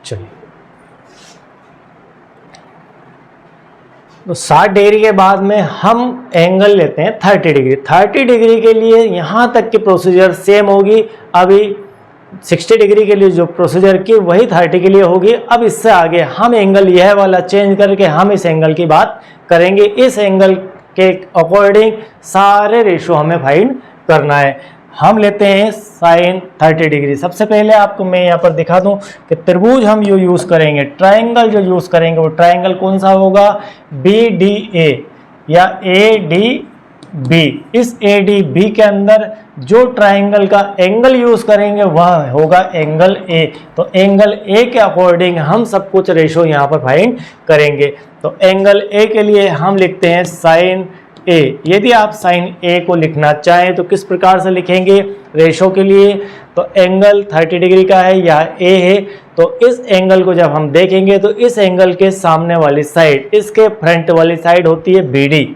चलिए, तो 60 डिग्री के बाद में हम एंगल लेते हैं 30 डिग्री। 30 डिग्री के लिए यहाँ तक की प्रोसीजर सेम होगी। अभी 60 डिग्री के लिए जो प्रोसीजर की वही 30 के लिए होगी। अब इससे आगे हम एंगल यह वाला चेंज करके हम इस एंगल की बात करेंगे। इस एंगल के अकॉर्डिंग सारे रेशो हमें फाइंड करना है। हम लेते हैं साइन 30 डिग्री। सबसे पहले आपको मैं यहाँ पर दिखा दूं कि त्रिभुज हम जो यूज़ करेंगे, ट्रायंगल जो यूज़ करेंगे, वो ट्रायंगल कौन सा होगा, BDA या ADB। इस ADB के अंदर जो ट्रायंगल का एंगल यूज़ करेंगे वह होगा एंगल A। तो एंगल A के अकॉर्डिंग हम सब कुछ रेशो यहाँ पर फाइंड करेंगे। तो एंगल A के लिए हम लिखते हैं साइन A। यदि आप साइन A को लिखना चाहें तो किस प्रकार से लिखेंगे रेशो के लिए, तो एंगल 30 डिग्री का है, यह A है। तो इस एंगल को जब हम देखेंगे तो इस एंगल के सामने वाली साइड, इसके फ्रंट वाली साइड होती है BD,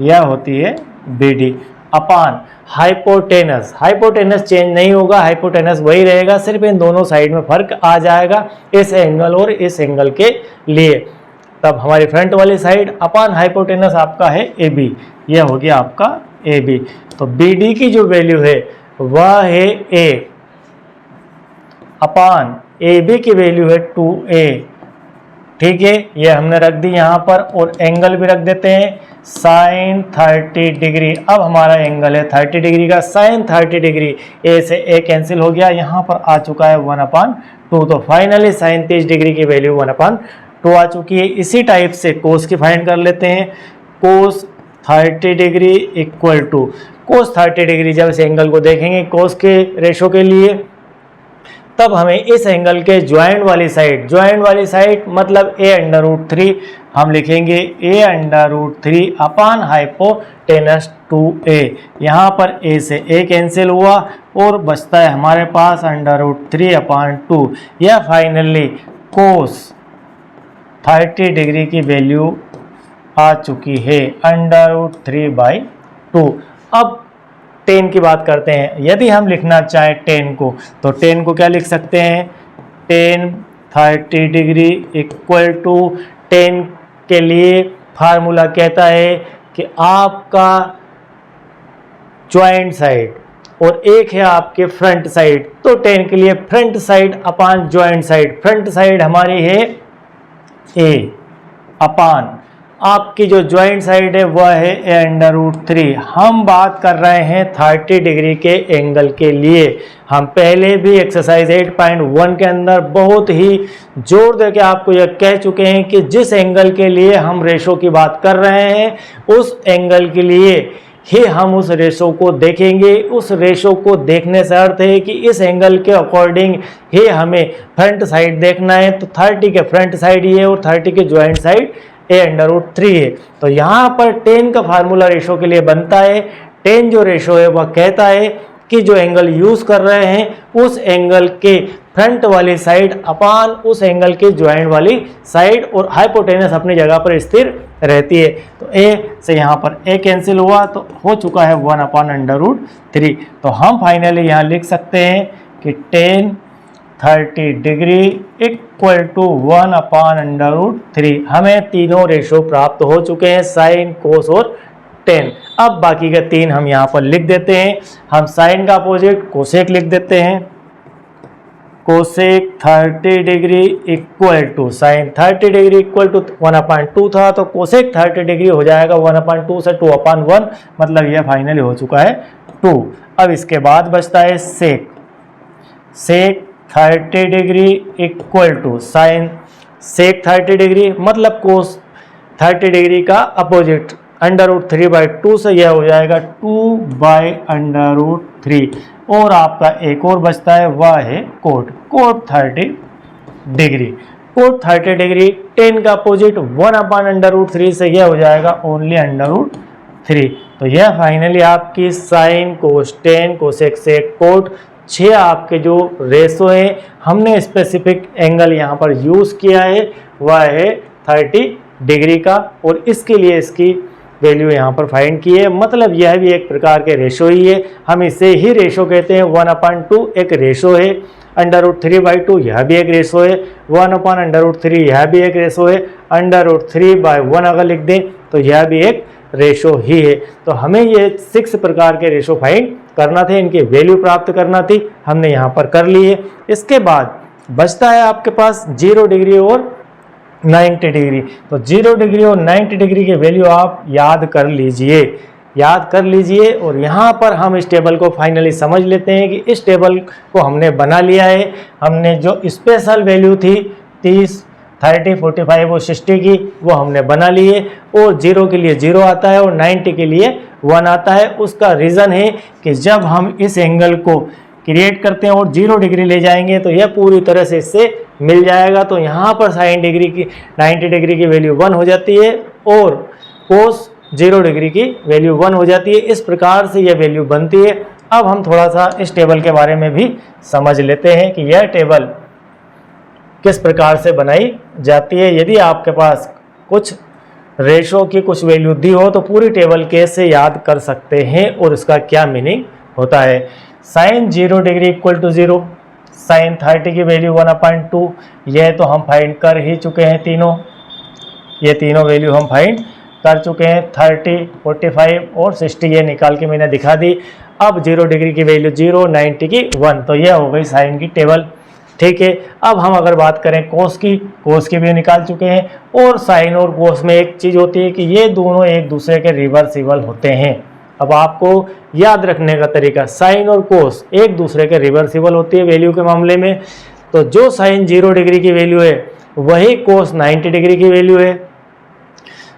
यह होती है BD अपान हाइपोटेनस। हाइपोटेनस चेंज नहीं होगा, हाइपोटेनस वही रहेगा, सिर्फ इन दोनों साइड में फर्क आ जाएगा इस एंगल और इस एंगल के लिए। तब हमारी फ्रंट वाली साइड अपान हाइपोटेनस आपका है AB, यह हो गया आपका AB। तो BD की जो वैल्यू है वह है A अपान AB की वैल्यू है 2A, ठीक है। यह हमने रख दी यहाँ पर और एंगल भी रख देते हैं साइन 30 डिग्री। अब हमारा एंगल है 30 डिग्री का, साइन 30 डिग्री, A से A कैंसिल हो गया, यहाँ पर आ चुका है 1/2। तो फाइनली साइन 30 डिग्री की वैल्यू 1/2 आ चुकी है। इसी टाइप से कोस की फाइंड कर लेते हैं। Cos 30 degree equal to cos 30 degree. जब इस एंगल को देखेंगे कोस के रेशो के लिए, तब हमें इस एंगल के ज्वाइंट वाली साइड मतलब A√3 हम लिखेंगे A√3 अपान हाइपोटेनस 2A। यहाँ पर A से A कैंसिल हुआ और बचता है हमारे पास √3/2। यह फाइनली कोस 30 डिग्री की वैल्यू आ चुकी है √3/2। अब टेन की बात करते हैं। यदि हम लिखना चाहें टेन को, तो टेन को क्या लिख सकते हैं, tan 30 degree equal to, tan के लिए फार्मूला कहता है कि आपका ज्वाइंट साइड और एक है आपके फ्रंट साइड। तो टेन के लिए फ्रंट साइड अपान ज्वाइंट साइड, फ्रंट साइड हमारी है A अपान आपकी जो ज्वाइंट साइड है वह है A√3। हम बात कर रहे हैं 30 डिग्री के एंगल के लिए। हम पहले भी एक्सरसाइज 8.1 के अंदर बहुत ही जोर दे के आपको यह कह चुके हैं कि जिस एंगल के लिए हम रेशो की बात कर रहे हैं उस एंगल के लिए ही हम उस रेशो को देखेंगे। उस रेशो को देखने से अर्थ है कि इस एंगल के अकॉर्डिंग ही हमें फ्रंट साइड देखना है। तो 30 के फ्रंट साइड ये और 30 के ज्वाइंट साइड A√3 है। तो यहाँ पर टेन का फार्मूला रेशो के लिए बनता है। टेन जो रेशो है वह कहता है कि जो एंगल यूज कर रहे हैं उस एंगल के फ्रंट वाली साइड अपान उस एंगल के ज्वाइंट वाली साइड, और हाइपोटेनस अपनी जगह पर स्थिर रहती है। तो A से यहाँ पर A कैंसिल हुआ तो हो चुका है 1/√3। तो हम फाइनली यहाँ लिख सकते हैं कि टेन 30 डिग्री इक्वल टू 1/√3। हमें तीनों रेशो प्राप्त हो चुके हैं, साइन, कोस और टेन। अब बाकी के तीन हम यहाँ पर लिख देते हैं। हम साइन का अपोजिट कोसेक लिख देते हैं। Cosec 30 degree equal to sine 30 degree equal to 1/2 था, तो कोसेक 30 डिग्री हो जाएगा 1/2 से 2/1, मतलब यह फाइनली हो चुका है 2। अब इसके बाद बचता है sec. Sec 30 degree equal to sine sec 30 degree, मतलब कोस 30 डिग्री का अपोजिट √3/2 से यह हो जाएगा 2/√3। और आपका एक और बचता है, वह है cot 30 degree. Cot 30 degree, tan का अपोजिट 1/√3 से यह हो जाएगा ओनली √3। तो यह फाइनली आपकी sign, cos, tan, cosec, sec, coat 6 आपके जो रेशो हैं, हमने स्पेसिफिक एंगल यहाँ पर यूज़ किया है वह है 30 डिग्री का, और इसके लिए इसकी वैल्यू यहाँ पर फाइंड की है। मतलब यह भी एक प्रकार के रेशो ही है, हम इसे ही रेशो कहते हैं। 1/2 एक रेशो है, √3/2 यह भी एक रेशो है, 1/√3 यह भी एक रेशो है, √3/1 अगर लिख दें तो यह भी एक रेशो ही है। तो हमें ये 6 प्रकार के रेशो फाइंड करना थे, इनकी वैल्यू प्राप्त करना थी, हमने यहाँ पर कर ली है। इसके बाद बचता है आपके पास 0 डिग्री और 90 डिग्री। तो 0 डिग्री और 90 डिग्री की वैल्यू आप याद कर लीजिए, और यहाँ पर हम इस टेबल को फाइनली समझ लेते हैं कि इस टेबल को हमने बना लिया है। हमने जो स्पेशल वैल्यू थी 30, 30, 45 और 60 की, वो हमने बना ली है। और 0 के लिए 0 आता है और 90 के लिए 1 आता है। उसका रीज़न है कि जब हम इस एंगल को क्रिएट करते हैं और 0 डिग्री ले जाएंगे तो यह पूरी तरह से इससे मिल जाएगा। तो यहाँ पर साइन डिग्री की 90 डिग्री की वैल्यू 1 हो जाती है और कोस 0 डिग्री की वैल्यू 1 हो जाती है। इस प्रकार से यह वैल्यू बनती है। अब हम थोड़ा सा इस टेबल के बारे में भी समझ लेते हैं कि यह टेबल किस प्रकार से बनाई जाती है। यदि आपके पास कुछ रेशो की कुछ वैल्यू दी हो तो पूरी टेबल कैसे याद कर सकते हैं और इसका क्या मीनिंग होता है। Sine 0 degree equal to 0, sine 30 की वैल्यू 1/2, यह तो हम फाइंड कर ही चुके हैं तीनों, ये तीनों वैल्यू हम फाइंड कर चुके हैं। 30, 45 और 60 ये निकाल के मैंने दिखा दी। अब 0 डिग्री की वैल्यू 0, 90 की 1, तो यह हो गई साइन की टेबल। ठीक है, अब हम अगर बात करें कोस की भी निकाल चुके हैं। और साइन और कोस में एक चीज़ होती है कि ये दोनों एक दूसरे के रिवर्सिबल होते हैं। अब आपको याद रखने का तरीका, साइन और कोस एक दूसरे के रिवर्सिबल होती है वैल्यू के मामले में। तो जो साइन 0 डिग्री की वैल्यू है वही कोस 90 डिग्री की वैल्यू है,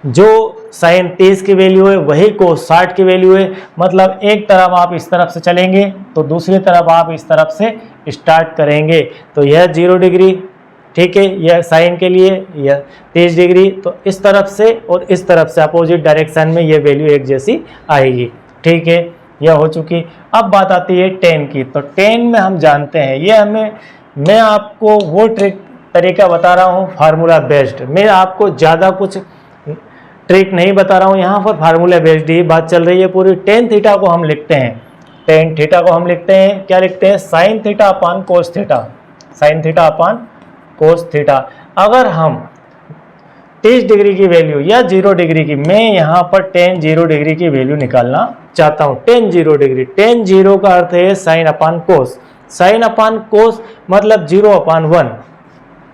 जो साइन 30 की वैल्यू है वही कोस 60 की वैल्यू है। मतलब एक तरफ आप इस तरफ से चलेंगे तो दूसरी तरफ आप इस तरफ से स्टार्ट करेंगे। तो यह 0 डिग्री, ठीक है, यह साइन के लिए, यह 30 डिग्री, तो इस तरफ से और इस तरफ से अपोजिट डायरेक्शन में यह वैल्यू एक जैसी आएगी। ठीक है, यह हो चुकी। अब बात आती है टेन की। तो टेन में हम जानते हैं, ये मैं आपको वो तरीका बता रहा हूँ फार्मूला बेस्ड, मैं आपको ज़्यादा कुछ ट्रिक नहीं बता रहा हूँ, यहाँ पर फार्मूला बेस्ड ही बात चल रही है पूरी। टेन थीटा को हम लिखते हैं, टेन थीटा को हम लिखते हैं, क्या लिखते हैं, sine theta upon cos theta, sine theta upon cos theta. अगर हम 30 डिग्री की वैल्यू या 0 डिग्री की, मैं यहाँ पर टेन 0 डिग्री की वैल्यू निकालना चाहता हूँ। टेन 0 डिग्री, टेन 0 का अर्थ है साइन अपान कोस, साइन अपान कोस मतलब 0/1।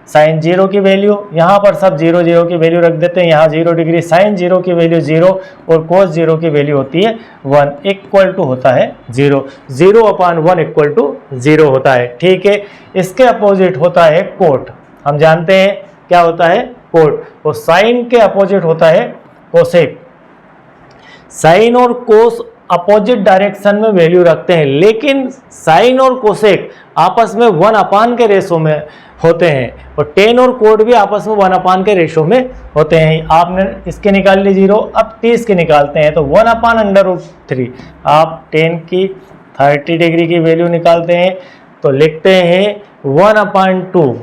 साइन 0 की वैल्यू, यहाँ पर सब 0 0 की वैल्यू रख देते हैं। यहाँ 0 डिग्री, साइन 0 की वैल्यू 0 और कोस 0 की वैल्यू होती है 1, इक्वल टू होता है 0, 0/1 इक्वल टू 0 होता है। ठीक है, इसके अपोजिट होता है कोट, हम जानते हैं क्या होता है कोट, और साइन के अपोजिट होता है कोसेक। साइन और कोस अपोजिट डायरेक्शन में वैल्यू रखते हैं, लेकिन साइन और कोसेक आपस में 1/, के रेशो में होते हैं, और टेन और कोट भी आपस में 1/, के रेशो में होते हैं। आपने इसके निकाल ली 0, अब 30 के निकालते हैं तो 1/√3। आप टेन की 30 डिग्री की वैल्यू निकालते हैं तो लिखते हैं 1/2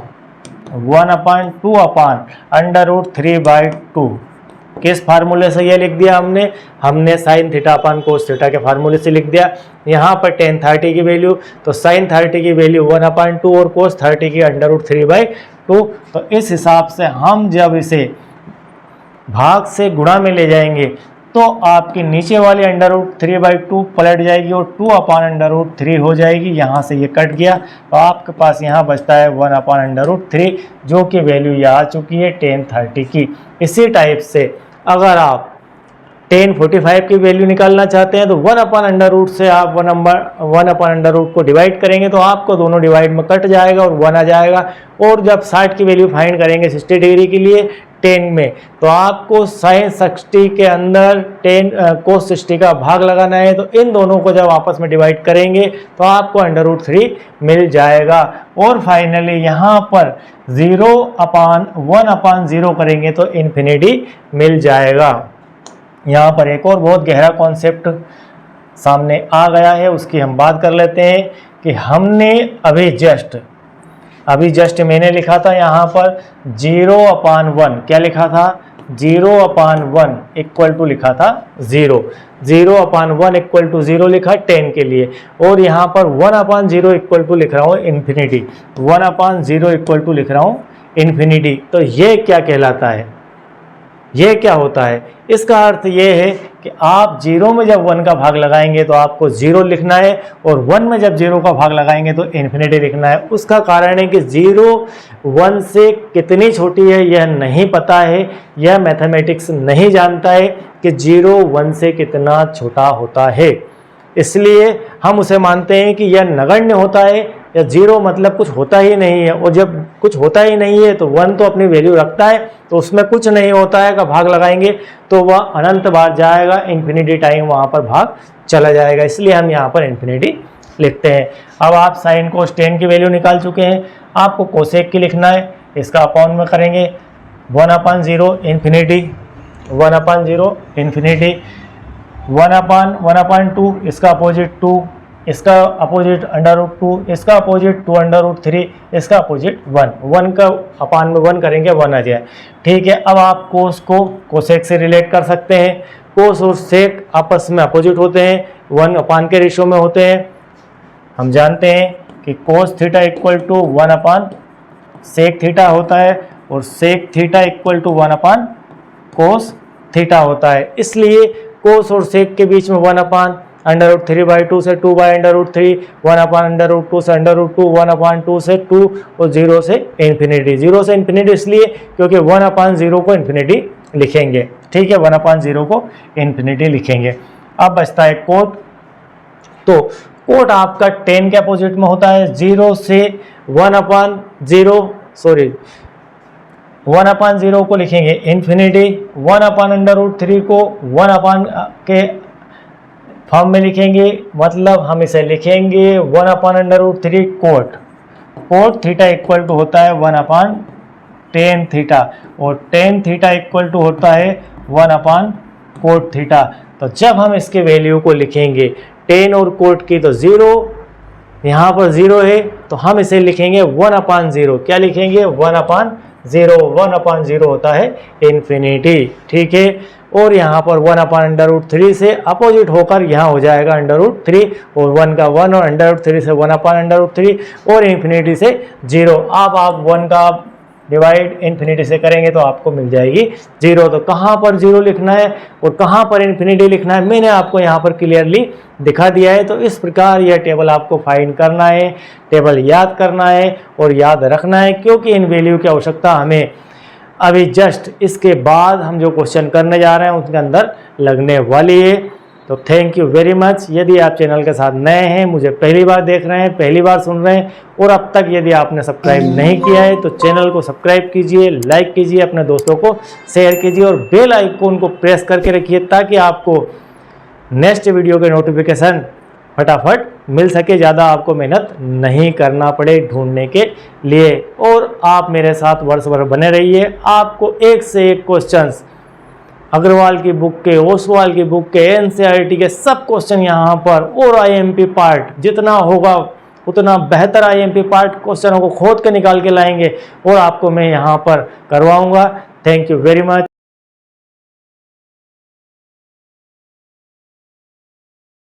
√3/2। किस फार्मूले से ये लिख दिया हमने sine theta upon cos theta के फार्मूले से लिख दिया। यहाँ पर टेन 30 की वैल्यू, तो साइन 30 की वैल्यू 1/2 और कोस 30 की √3/2। तो इस हिसाब से हम जब इसे भाग से गुणा में ले जाएंगे तो आपकी नीचे वाली √3/2 पलट जाएगी और 2/√3 हो जाएगी। यहाँ से ये कट गया तो आपके पास यहाँ बचता है 1/√3, जो कि वैल्यू ये आ चुकी है टेन 30 की। इसी टाइप से अगर आप 10 45 की वैल्यू निकालना चाहते हैं तो 1/√, से आप 1/√, को डिवाइड करेंगे तो आपको दोनों डिवाइड में कट जाएगा और 1 आ जाएगा। और जब 60 की वैल्यू फाइंड करेंगे 60 डिग्री के लिए 10 में, तो आपको sin 60 के अंदर 10 cos 60 का भाग लगाना है। तो इन दोनों को जब आपस में डिवाइड करेंगे तो आपको √3 मिल जाएगा। और फाइनली यहाँ पर 0/1/0 करेंगे तो इन्फिनिटी मिल जाएगा। यहाँ पर एक और बहुत गहरा कॉन्सेप्ट सामने आ गया है, उसकी हम बात कर लेते हैं कि हमने अभी जस्ट मैंने लिखा था यहाँ पर 0/1, क्या लिखा था 0/1 इक्वल टू लिखा था 0/1 इक्वल टू 0 लिखा 10 के लिए। और यहाँ पर 1/0 इक्वल टू लिख रहा हूँ इन्फिनिटी, 1/0 इक्वल टू लिख रहा हूँ इन्फिनिटी। तो ये क्या कहलाता है, ये क्या होता है? इसका अर्थ ये है कि आप 0 में जब 1 का भाग लगाएंगे तो आपको 0 लिखना है, और 1 में जब 0 का भाग लगाएंगे तो इन्फिनिटी लिखना है। उसका कारण है कि 0 1 से कितनी छोटी है यह नहीं पता है, यह मैथमेटिक्स नहीं जानता है कि 0 1 से कितना छोटा होता है, इसलिए हम उसे मानते हैं कि यह नगण्य होता है, या 0 मतलब कुछ होता ही नहीं है। और जब कुछ होता ही नहीं है तो 1 तो अपनी वैल्यू रखता है, तो उसमें कुछ नहीं होता है का भाग लगाएंगे तो वह अनंत बार जाएगा, इन्फिनिटी टाइम वहाँ पर भाग चला जाएगा, इसलिए हम यहाँ पर इन्फिनिटी लिखते हैं। अब आप साइन कोस 10 की वैल्यू निकाल चुके हैं, आपको कोसेक की लिखना है, इसका अपॉन में करेंगे 1/0 इन्फिनिटी, 1/0 इन्फिनिटी, 1/2 इसका अपोजिट 2, इसका अपोजिट √2, इसका अपोजिट 2√3, इसका अपोजिट 1 का अपान में 1 करेंगे 1 आ जाए। ठीक है, अब आप कोस को कोसेक से रिलेट कर सकते हैं। कोस और सेक आपस में अपोजिट होते हैं, 1 के रेशो में होते हैं। हम जानते हैं कि कोस थीटा इक्वल टू 1/सेक थीटा होता है, और सेक थीटा इक्वल टू 1/कोस थीटा होता है। इसलिए कोस और सेक के बीच में 1/√3/2 से 2/√3, 1/√2 से √2, 1/2 से 2, और 0 से इन्फिनिटी। 0 से इन्फिनिटी इसलिए क्योंकि 1/0 को इन्फिनिटी लिखेंगे। ठीक है, 1/0 को इन्फिनिटी लिखेंगे। अब बचता है कोट। तो कोट आपका 10 के अपोजिट में होता है, 0 से 1/0 को लिखेंगे इन्फिनिटी, 1/√3 को 1 के फॉर्म में लिखेंगे, मतलब हम इसे लिखेंगे 1/√3 कोट थीटा इक्वल टू होता है 1/tan थीटा, और tan थीटा इक्वल टू होता है 1/कोट थीटा। तो जब हम इसके वैल्यू को लिखेंगे tan और कोट की, तो 0 यहाँ पर 0 है, तो हम इसे लिखेंगे 1/0। क्या लिखेंगे 1/0 होता है इन्फिनिटी। ठीक है, और यहाँ पर 1/√3 से अपोजिट होकर यहाँ हो जाएगा √3, और 1 का 1, और √3 से 1/√3, और इन्फिनिटी से 0। अब आप 1 का डिवाइड इन्फिनिटी से करेंगे तो आपको मिल जाएगी 0। तो कहाँ पर 0 लिखना है और कहाँ पर इन्फिनिटी लिखना है मैंने आपको यहाँ पर क्लियरली दिखा दिया है। तो इस प्रकार यह टेबल आपको फाइंड करना है, टेबल याद करना है और याद रखना है, क्योंकि इन वैल्यू की आवश्यकता हमें अभी जस्ट इसके बाद हम जो क्वेश्चन करने जा रहे हैं उसके अंदर लगने वाली है। तो थैंक यू वेरी मच। यदि आप चैनल के साथ नए हैं, मुझे पहली बार देख रहे हैं, पहली बार सुन रहे हैं, और अब तक यदि आपने सब्सक्राइब नहीं किया है तो चैनल को सब्सक्राइब कीजिए, लाइक कीजिए, अपने दोस्तों को शेयर कीजिए, और बेल आइकन को प्रेस करके रखिए ताकि आपको नेक्स्ट वीडियो के नोटिफिकेशन फटाफट मिल सके, ज़्यादा आपको मेहनत नहीं करना पड़े ढूंढने के लिए। और आप मेरे साथ वर्ष भर बने रहिए, आपको एक से एक क्वेश्चंस अग्रवाल की बुक के, ओसवाल की बुक के, एनसीईआरटी के सब क्वेश्चन यहाँ पर, और आईएमपी पार्ट जितना होगा उतना बेहतर आईएमपी पार्ट क्वेश्चनों को खोद के निकाल के लाएंगे और आपको मैं यहाँ पर करवाऊँगा। Thank you very much.